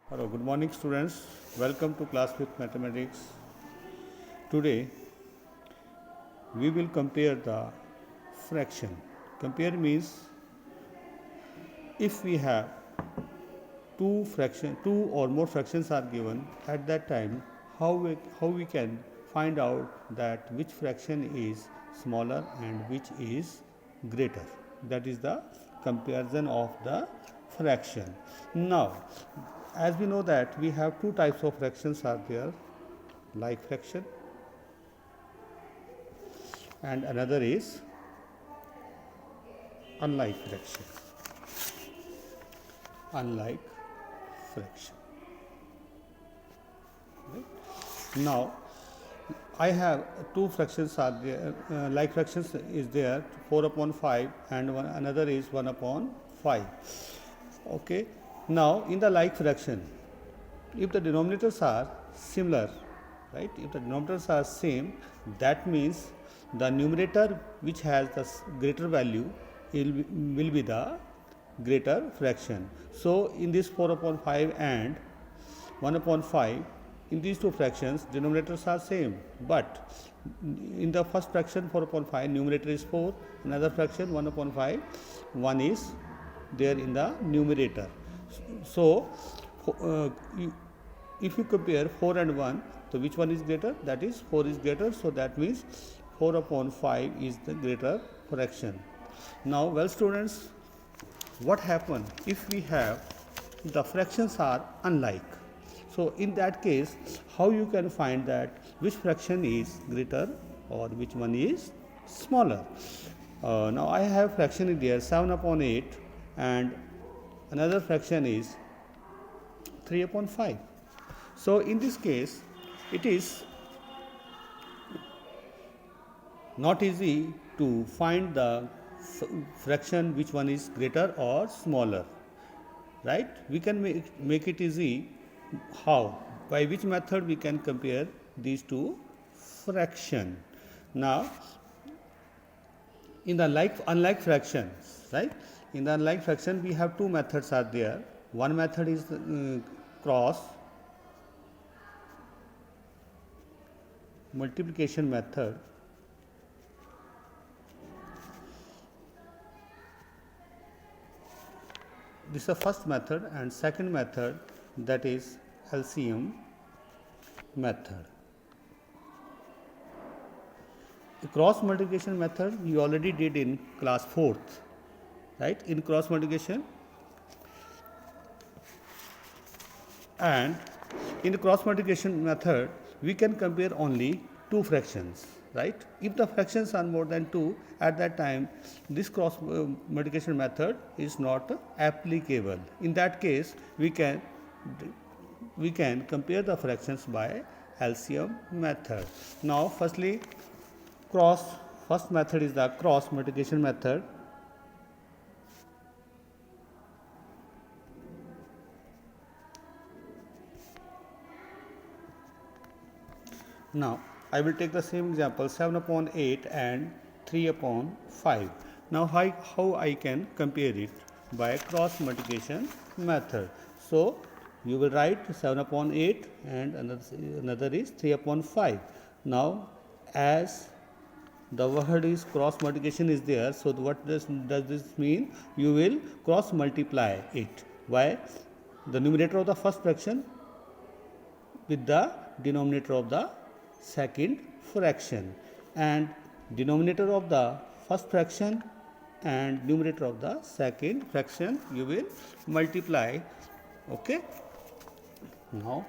Hello, good morning students. Welcome to class with mathematics. Today we will compare the fraction. Compare means if we have two or more fractions are given at that time, how we can find out that which fraction is smaller and which is greater. That is the comparison of the fraction. Now, as we know that we have two types of fractions are there, like fraction and another is unlike fraction. Unlike fraction. Right? Now, I have two fractions are there, like fractions is there 4 upon 5 and another is 1 upon 5. Okay. Now, in the like fraction, if the denominators are similar, right, if the denominators are same, that means the numerator which has the greater value will be the greater fraction. So, in this 4 upon 5 and 1 upon 5, in these two fractions denominators are same, but in the first fraction 4 upon 5 numerator is 4, another fraction 1 upon 5 1 is there in the numerator. So, if you compare 4 and 1, so which one is greater? That is 4 is greater, so that means 4 upon 5 is the greater fraction. Now, well students, what happens if we have the fractions are unlike? So, in that case, how you can find that which fraction is greater or which one is smaller? Now, I have fraction in there 7 upon 8 and another fraction is 3 upon 5. So, in this case, it is not easy to find the fraction which one is greater or smaller, right? We can make it easy. How? By which method we can compare these two fraction? Now, in the unlike fractions, right? In the unlike fraction, we have two methods are there. One method is cross multiplication method. This is the first method, and second method, that is LCM method. The cross multiplication method we already did in class 4th, right? In cross multiplication, and in the cross multiplication method we can compare only two fractions, right? If the fractions are more than 2, at that time this cross multiplication method is not applicable. In that case, we can compare the fractions by LCM method. Now, first method is the cross multiplication method. Now, I will take the same example 7 upon 8 and 3 upon 5. Now, how I can compare it? By cross multiplication method. So, you will write 7 upon 8 and another is 3 upon 5. Now, as the word is cross multiplication is there, so what does this mean? You will cross multiply it. Why? The numerator of the first fraction with the denominator of the second fraction, and denominator of the first fraction and numerator of the second fraction you will multiply. Okay. Now,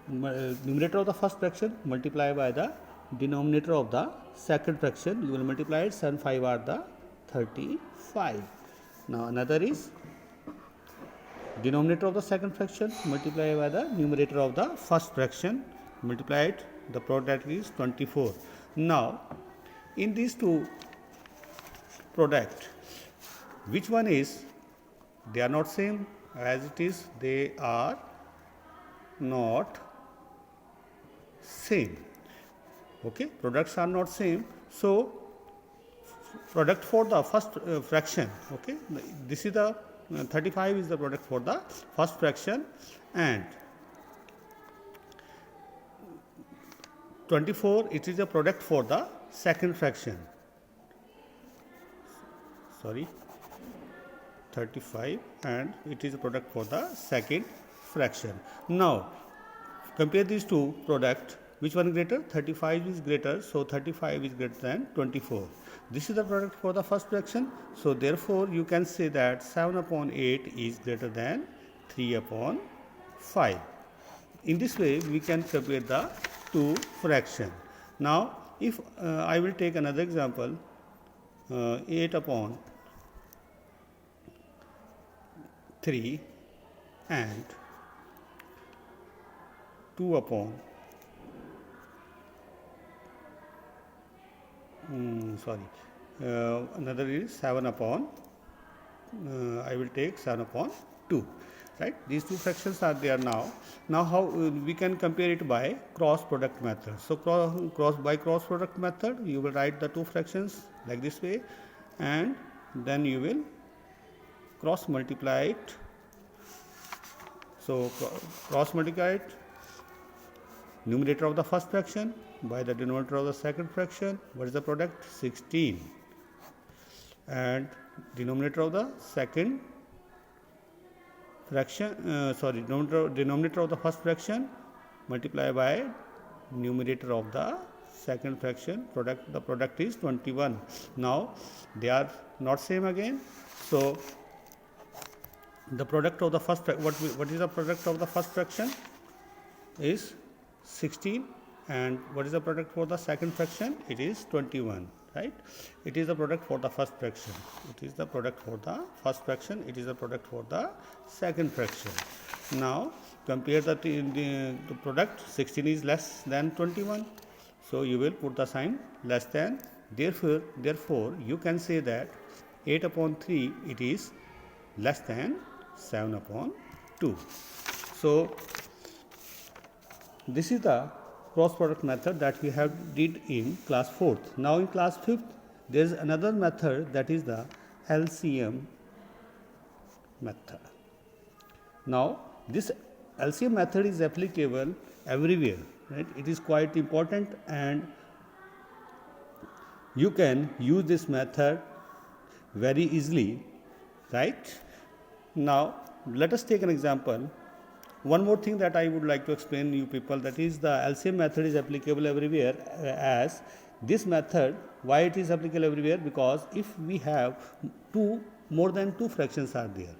numerator of the first fraction multiply by the denominator of the second fraction, you will multiply it, 7 5 are the 35. Now, another is denominator of the second fraction multiply by the numerator of the first fraction, multiply it, the product is 24. Now, in these two product, which one is, they are not same, as it is they are not same. Okay, products are not same. So, product for the first fraction, okay, this is the 35 is the product for the first fraction, and 24, it is a product for the second fraction. Sorry, 35, and it is a product for the second fraction. Now compare these two products. Which one greater? 35 is greater, so 35 is greater than 24. This is the product for the first fraction, so therefore you can say that 7 upon 8 is greater than 3 upon 5. In this way we can compare the two fractions. Now if I will take another example, 8 upon 3 and 2 upon another is 7 upon I will take 7 upon 2, right? These two fractions are there now. Now how we can compare it by cross product method. So by cross product method you will write the two fractions like this way, and then you will cross multiply it. So cross multiply it, numerator of the first fraction by the denominator of the second fraction. What is the product? 16. And denominator of the second fraction, denominator of the first fraction multiply by numerator of the second fraction. The product is 21. Now they are not same again. So the product of the first, what is the product of the first fraction is 16, and what is the product for the second fraction? It is 21, right? It is the product for the first fraction. It is the product for the first fraction. It is the product for the second fraction. Now compare the product. 16 is less than 21, so you will put the sign less than. Therefore you can say that 8 upon 3 it is less than 7 upon 2. So this is the cross product method that we have did in class 4th. Now in class 5th there is another method, that is the LCM method. Now this LCM method is applicable everywhere, right? It is quite important, and you can use this method very easily, right? Now let us take an example. One more thing that I would like to explain to you people, that is the LCM method is applicable everywhere. As this method, why it is applicable everywhere? Because if we have more than two fractions are there,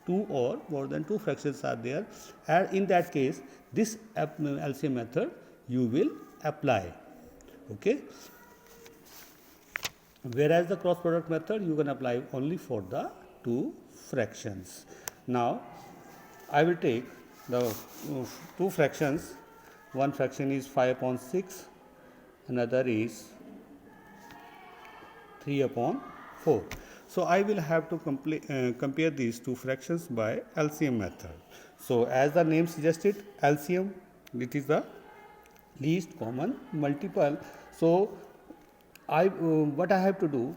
two or more than two fractions are there, and in that case this LCM method you will apply, okay? Whereas the cross product method you can apply only for the two fractions. Now I will take the two fractions. One fraction is 5 upon 6, another is 3 upon 4. So I will have to compare these two fractions by LCM method. So as the name suggested, LCM, it is the least common multiple. So what I have to do,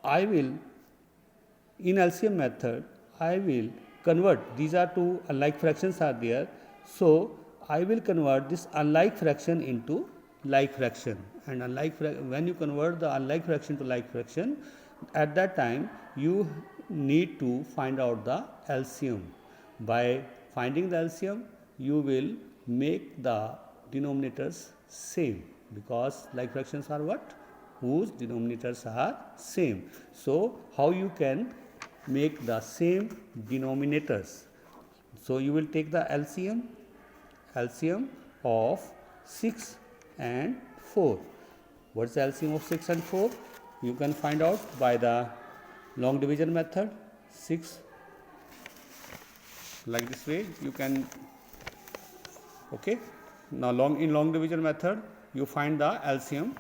I will, in LCM method, I will convert, these are two unlike fractions are there, so I will convert this unlike fraction into like fraction. And when you convert the unlike fraction to like fraction, at that time you need to find out the LCM. By finding the LCM you will make the denominators same, because like fractions are what? Whose denominators are same. So how you can make the same denominators? So you will take the LCM of 6 and 4. What is the LCM of 6 and 4? You can find out by the long division method. 6 like this way you can, okay? Now in long division method you find the LCM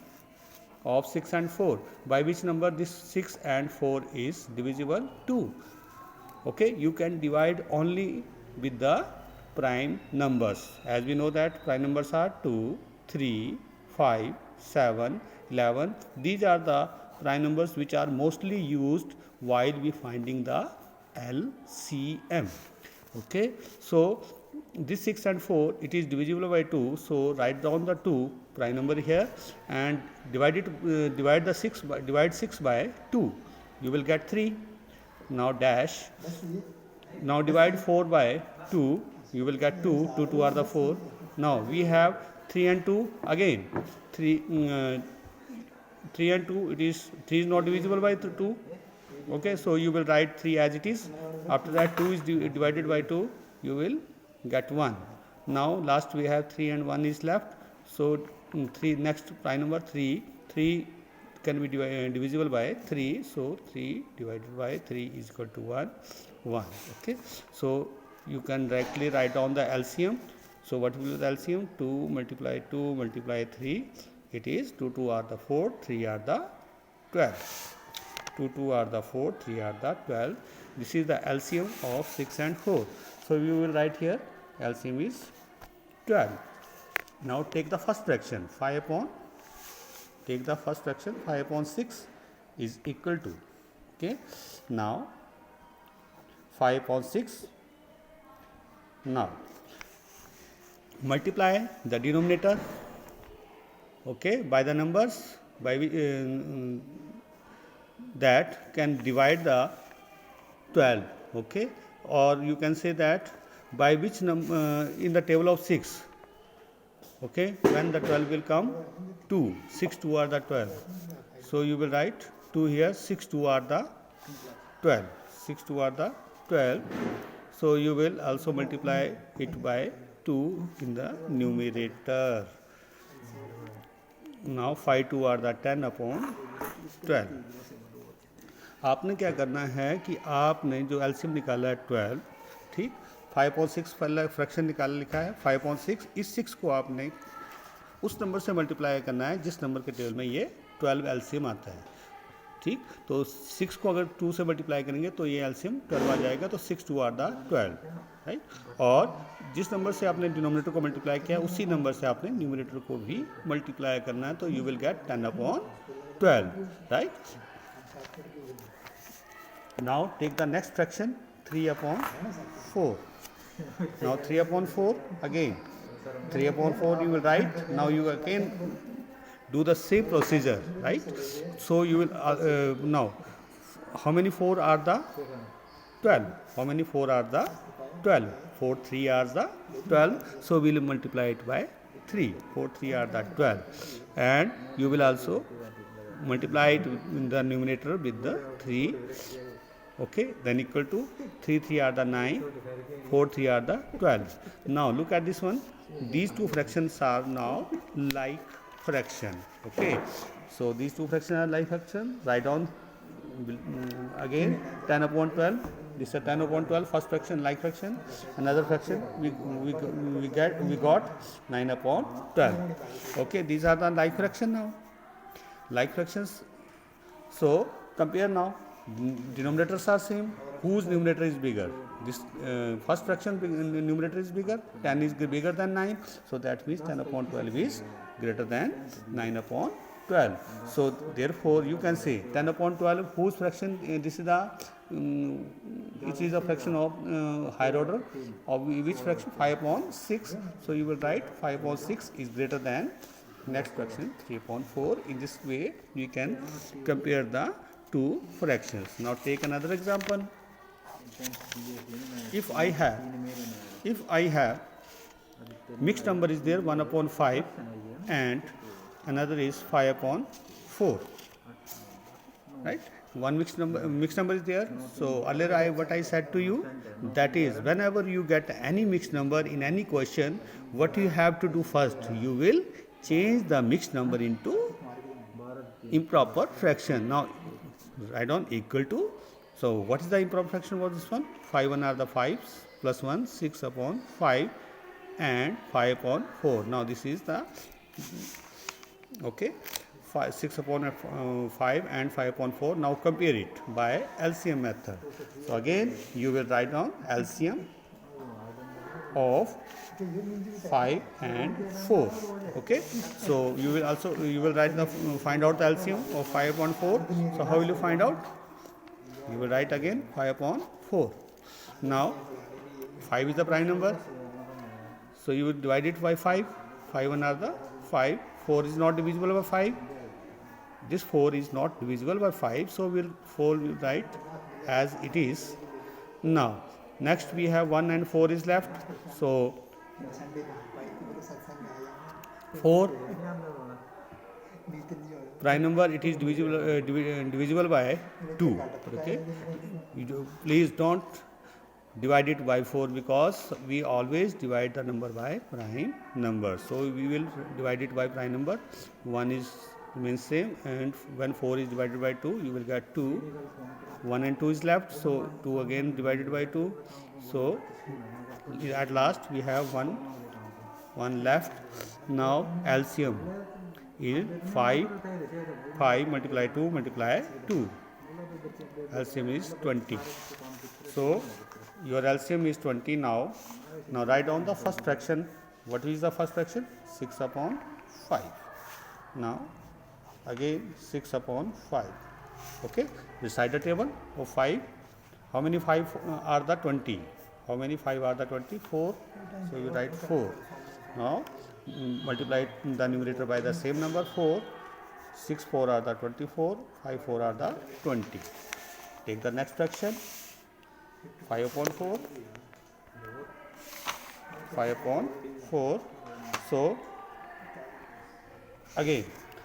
of 6 and 4. By which number this 6 and 4 is divisible? 2. Okay, you can divide only with the prime numbers. As we know that prime numbers are 2, 3, 5, 7, 11. These are the prime numbers which are mostly used while we finding the LCM. Okay, so this 6 and 4, it is divisible by 2, so write down the 2 prime number here and divide 6 by 2, you will get 3. Now dash, now divide 4 by 2, you will get 2, 2 are the 4. Now we have 3 and 2 again, 3 and 2, it is 3 is not divisible by 2. Okay, so you will write 3 as it is. After that 2 is divided by 2, you will get 1. Now last we have 3 and 1 is left. So 3, next prime number 3 can be divisible by 3. So 3 divided by 3 is equal to 1. Okay, so you can directly write down the LCM. So what will be the LCM? 2 multiply 2 multiply 3. It is 2 are the 4, 3 are the 12. 2 are the 4, 3 are the 12. This is the LCM of 6 and 4. So we will write here LCM is 12. Now take the first fraction 5 upon 6 is equal to, okay, now 5 upon 6. Now multiply the denominator, okay, by the numbers by that can divide the 12, okay, or you can say that by which number in the table of 6, okay, when the 12 will come, 2, 6 2 are the 12. So you will write 2 here, 6 2 are the 12, 6 2 are the 12. So you will also multiply it by 2 in the numerator. Now 5 2 are the 10 upon 12. आपने क्या करना है कि आपने जो LCM निकाला है 12, ठीक, 5/6 पहला फ्रैक्शन निकाला लिखा है 5/6, इस 6 को आपने उस नंबर से मल्टीप्लाई करना है जिस नंबर के टेबल में ये 12 एलसीएम आता है, ठीक। तो 6 को अगर 2 से मल्टीप्लाई करेंगे तो ये एलसीएम 12 आ जाएगा, तो 6 2 आर द 12, राइट। और जिस नंबर से आपने डिनोमिनेटर को मल्टीप्लाई किया उसी नंबर से आपने न्यूमरेटर को भी मल्टीप्लाई करना है, तो you will get 10/12, right. Now take the next fraction 3/4. Now 3/4 again, 3/4 you will write. Now you again do the same procedure, right? So you will now how many 4 are the 12? How many 4 are the 12? 4 3 are the 12. So we will multiply it by 3. 4 3 are the 12, and you will also multiply it in the numerator with the 3. Okay, then equal to 3 3 are the 9, 4 3 are the 12. Now look at this one. These two fractions are now like fraction. Okay, so these two fractions are like fraction. Write down again 10/12. This is a 10/12 first fraction, like fraction. Another fraction we got 9/12. Okay, these are the like fraction now. Like fractions. So compare now. Denominators are same. Whose numerator is bigger? This first fraction numerator is bigger. 10 is bigger than 9. So that means 10/12 is greater than 9/12. So therefore you can say 10/12 whose fraction, this is the it is a fraction of higher order of which fraction? 5/6. So you will write 5/6 is greater than next fraction 3/4. In this way we can compare the two fractions. Now take another example. If I have mixed number is there 1/5 and another is 5/4, right? One mixed number is there. So earlier what I said to you, that is whenever you get any mixed number in any question, what you have to do first, you will change the mixed number into improper fraction. Now write down equal to. So what is the improper fraction for this one? 5 1 are the 5s plus 1, 6/5 and 5/4. Now this is the, okay, 6/5 and 5/4. Now compare it by LCM method. So again you will write down LCM of 5 and 4. Okay, so you will write the find out the LCM of 5/4. So how will you find out? You will write again 5/4. Now 5 is the prime number, So you will divide it by 5. 5 1 are the 5. 4 is not divisible by 5. This 4 is not divisible by 5. So we'll write as it is. Now next we have 1 and 4 is left. So 4 prime number, it is divisible by 2. Okay, please don't divide it by 4 because we always divide the number by prime number. So we will divide it by prime number. 1 is remains same, and when 4 is divided by 2 you will get 2. 1 and 2 is left, so 2 again divided by 2. So at last we have 1 left. Now LCM is 5 multiply 2 multiply 2. LCM is 20. So your LCM is 20 now. Now write down the first fraction. What is the first fraction? 6 upon 5. Now again 6 upon 5. Okay, recite the table of 5. How many 5 are the 20? How many 5 are the 20? 4. So you write 4. Now multiply the numerator by the same number 4. 6 4 are the 24. 5 4 are the 20. Take the next fraction. 5 upon 4. 5 upon 4. So again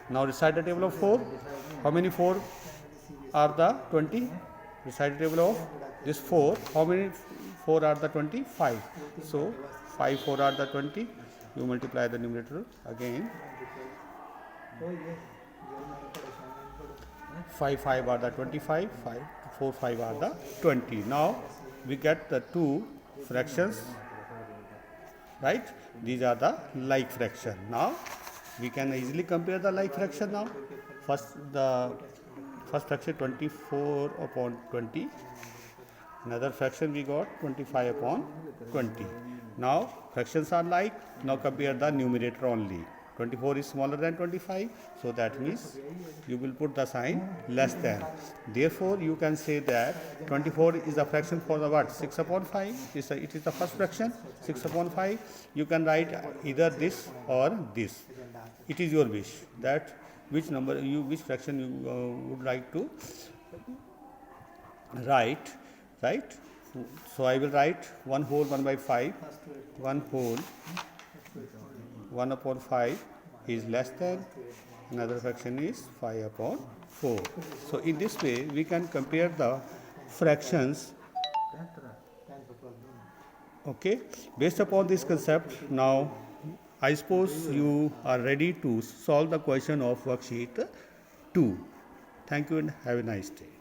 now recite the table of 4. How many 4 are the 20? Recite the table of this 4. How many 4 are the 20? 5. So 5 4 are the 20. You multiply the numerator again. 5 5 are the 25. 4 5 are the 20. Now we get the two fractions, right? These are the like fraction. Now we can easily compare the like fraction. Now the first fraction 24 upon 20. Another fraction we got 25 upon 20. Now fractions are like. Now compare the numerator only. 24 is smaller than 25, so that means you will put the sign less than. Therefore you can say that 24 is a fraction for the what? 6 upon 5. It is the first fraction, 6 upon 5. You can write either this or this. It is your wish that which fraction you would like to write, right? So I will write 1 whole 1 by 5. 1 whole 1 upon 5 is less than, another fraction is 5 upon 4. So in this way we can compare the fractions. Okay, based upon this concept, now I suppose you are ready to solve the question of worksheet 2. Thank you and have a nice day.